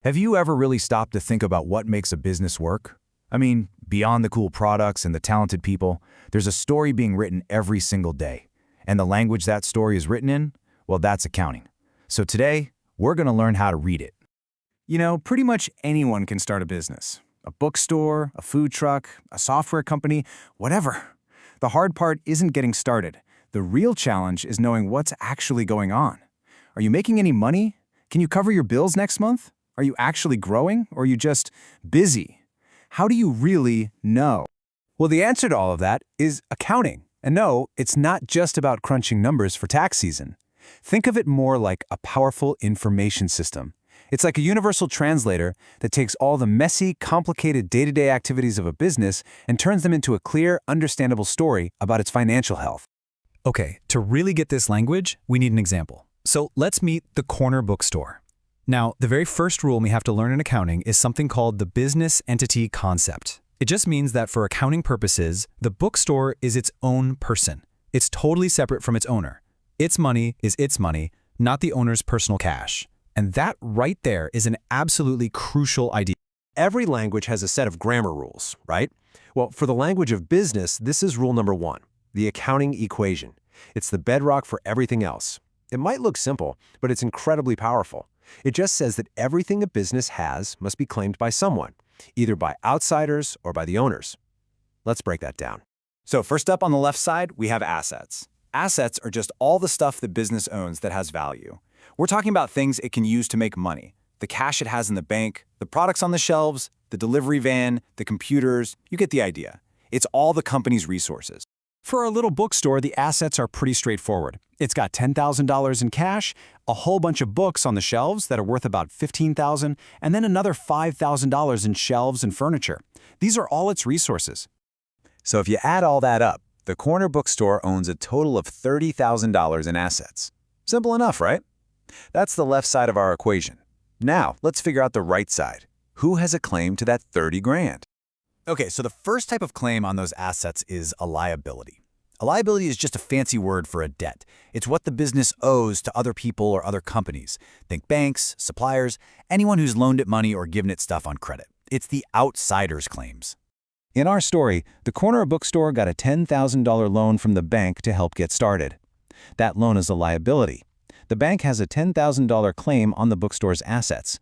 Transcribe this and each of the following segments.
Have you ever really stopped to think about what makes a business work? I mean, beyond the cool products and the talented people, there's a story being written every single day. And the language that story is written in, well, that's accounting. So today, we're going to learn how to read it. You know, pretty much anyone can start a business. A bookstore, a food truck, a software company, whatever. The hard part isn't getting started. The real challenge is knowing what's actually going on. Are you making any money? Can you cover your bills next month? Are you actually growing, or are you just busy? How do you really know? Well, the answer to all of that is accounting. And no, it's not just about crunching numbers for tax season. Think of it more like a powerful information system. It's like a universal translator that takes all the messy, complicated day-to-day activities of a business and turns them into a clear, understandable story about its financial health. Okay, to really get this language, we need an example. So let's meet the corner bookstore. Now, the very first rule we have to learn in accounting is something called the business entity concept. It just means that for accounting purposes, the bookstore is its own person. It's totally separate from its owner. Its money is its money, not the owner's personal cash. And that right there is an absolutely crucial idea. Every language has a set of grammar rules, right? Well, for the language of business, this is rule number one, the accounting equation. It's the bedrock for everything else. It might look simple, but it's incredibly powerful. It just says that everything a business has must be claimed by someone, either by outsiders or by the owners. Let's break that down. So first up on the left side, we have assets. Assets are just all the stuff the business owns that has value. We're talking about things it can use to make money. The cash it has in the bank, the products on the shelves, the delivery van, the computers, you get the idea. It's all the company's resources. For our little bookstore, the assets are pretty straightforward. It's got $10,000 in cash, a whole bunch of books on the shelves that are worth about $15,000, and then another $5,000 in shelves and furniture. These are all its resources. So if you add all that up, the corner bookstore owns a total of $30,000 in assets. Simple enough, right? That's the left side of our equation. Now, let's figure out the right side. Who has a claim to that 30 grand? Okay, so the first type of claim on those assets is a liability. A liability is just a fancy word for a debt. It's what the business owes to other people or other companies. Think banks, suppliers, anyone who's loaned it money or given it stuff on credit. It's the outsider's claims. In our story, the corner bookstore got a $10,000 loan from the bank to help get started. That loan is a liability. The bank has a $10,000 claim on the bookstore's assets.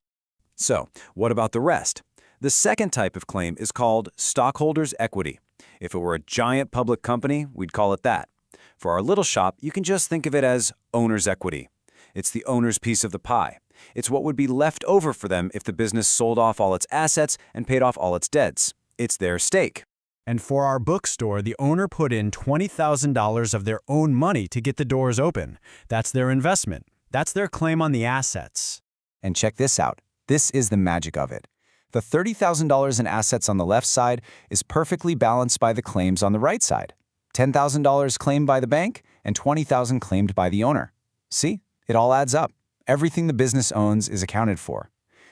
So, what about the rest? The second type of claim is called stockholders' equity. If it were a giant public company, we'd call it that. For our little shop, you can just think of it as owner's equity. It's the owner's piece of the pie. It's what would be left over for them if the business sold off all its assets and paid off all its debts. It's their stake. And for our bookstore, the owner put in $20,000 of their own money to get the doors open. That's their investment. That's their claim on the assets. And check this out. This is the magic of it. The $30,000 in assets on the left side is perfectly balanced by the claims on the right side. $10,000 claimed by the bank and $20,000 claimed by the owner. See? It all adds up. Everything the business owns is accounted for.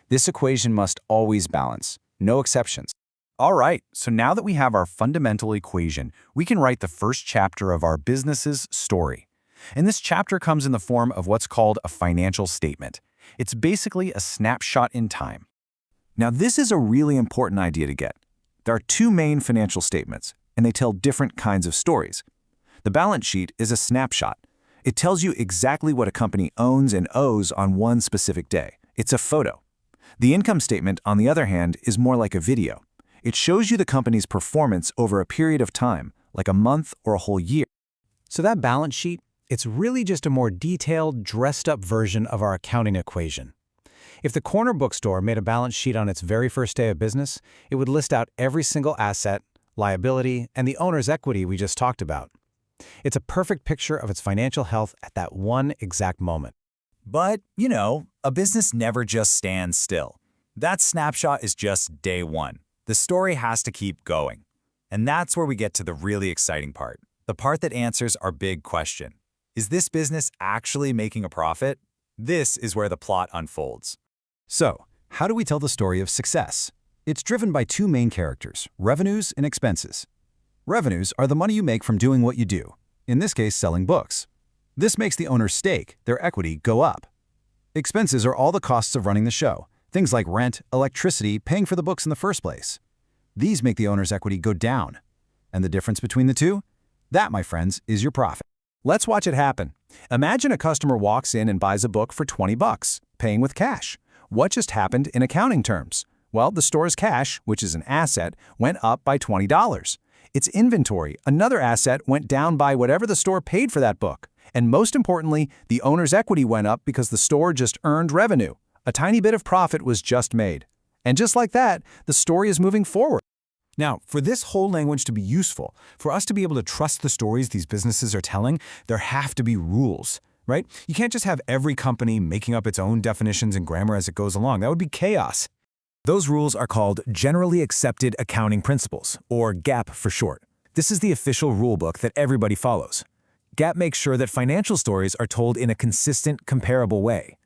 This equation must always balance. No exceptions. All right, so now that we have our fundamental equation, we can write the first chapter of our business's story. And this chapter comes in the form of what's called a financial statement. It's basically a snapshot in time. Now, this is a really important idea to get. There are two main financial statements, and they tell different kinds of stories. The balance sheet is a snapshot. It tells you exactly what a company owns and owes on one specific day. It's a photo. The income statement, on the other hand, is more like a video. It shows you the company's performance over a period of time, like a month or a whole year. So that balance sheet, it's really just a more detailed, dressed-up version of our accounting equation. If the corner bookstore made a balance sheet on its very first day of business, it would list out every single asset, liability, and the owner's equity we just talked about. It's a perfect picture of its financial health at that one exact moment. But, you know, a business never just stands still. That snapshot is just day one. The story has to keep going. And that's where we get to the really exciting part. The part that answers our big question. Is this business actually making a profit? This is where the plot unfolds. So, how do we tell the story of success? It's driven by two main characters, revenues and expenses. Revenues are the money you make from doing what you do, in this case, selling books. This makes the owner's stake, their equity, go up. Expenses are all the costs of running the show. Things like rent, electricity, paying for the books in the first place. These make the owner's equity go down. And the difference between the two? That, my friends, is your profit. Let's watch it happen. Imagine a customer walks in and buys a book for 20 bucks, paying with cash. What just happened in accounting terms? Well, the store's cash, which is an asset, went up by $20. Its inventory, another asset, went down by whatever the store paid for that book. And most importantly, the owner's equity went up because the store just earned revenue. A tiny bit of profit was just made. And just like that, the story is moving forward. Now, for this whole language to be useful, for us to be able to trust the stories these businesses are telling, there have to be rules, right? You can't just have every company making up its own definitions and grammar as it goes along. That would be chaos. Those rules are called Generally Accepted Accounting Principles, or GAAP for short. This is the official rulebook that everybody follows. GAAP makes sure that financial stories are told in a consistent, comparable way.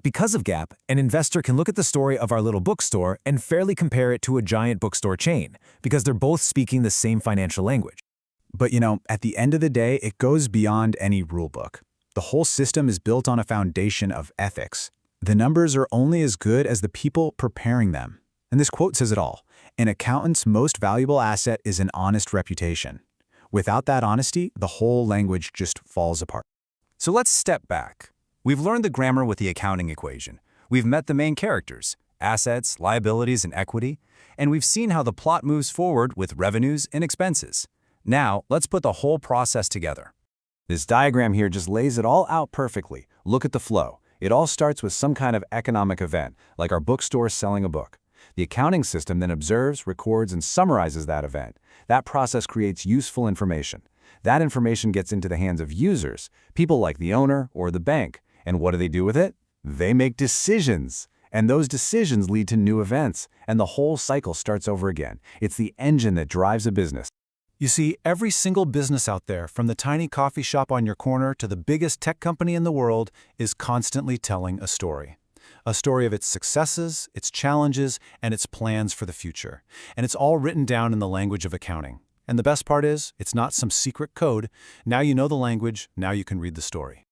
Because of GAAP, an investor can look at the story of our little bookstore and fairly compare it to a giant bookstore chain, because they're both speaking the same financial language. But at the end of the day, it goes beyond any rulebook. The whole system is built on a foundation of ethics. The numbers are only as good as the people preparing them. And this quote says it all. An accountant's most valuable asset is an honest reputation. Without that honesty, the whole language just falls apart. So let's step back. We've learned the grammar with the accounting equation. We've met the main characters, assets, liabilities, and equity, and we've seen how the plot moves forward with revenues and expenses. Now, let's put the whole process together. This diagram here just lays it all out perfectly. Look at the flow. It all starts with some kind of economic event, like our bookstore selling a book. The accounting system then observes, records, and summarizes that event. That process creates useful information. That information gets into the hands of users, people like the owner or the bank. And what do they do with it? They make decisions. And those decisions lead to new events, and the whole cycle starts over again. It's the engine that drives a business. You see, every single business out there, from the tiny coffee shop on your corner to the biggest tech company in the world, is constantly telling a story. A story of its successes, its challenges, and its plans for the future. And it's all written down in the language of accounting. And the best part is, it's not some secret code. Now you know the language, now you can read the story.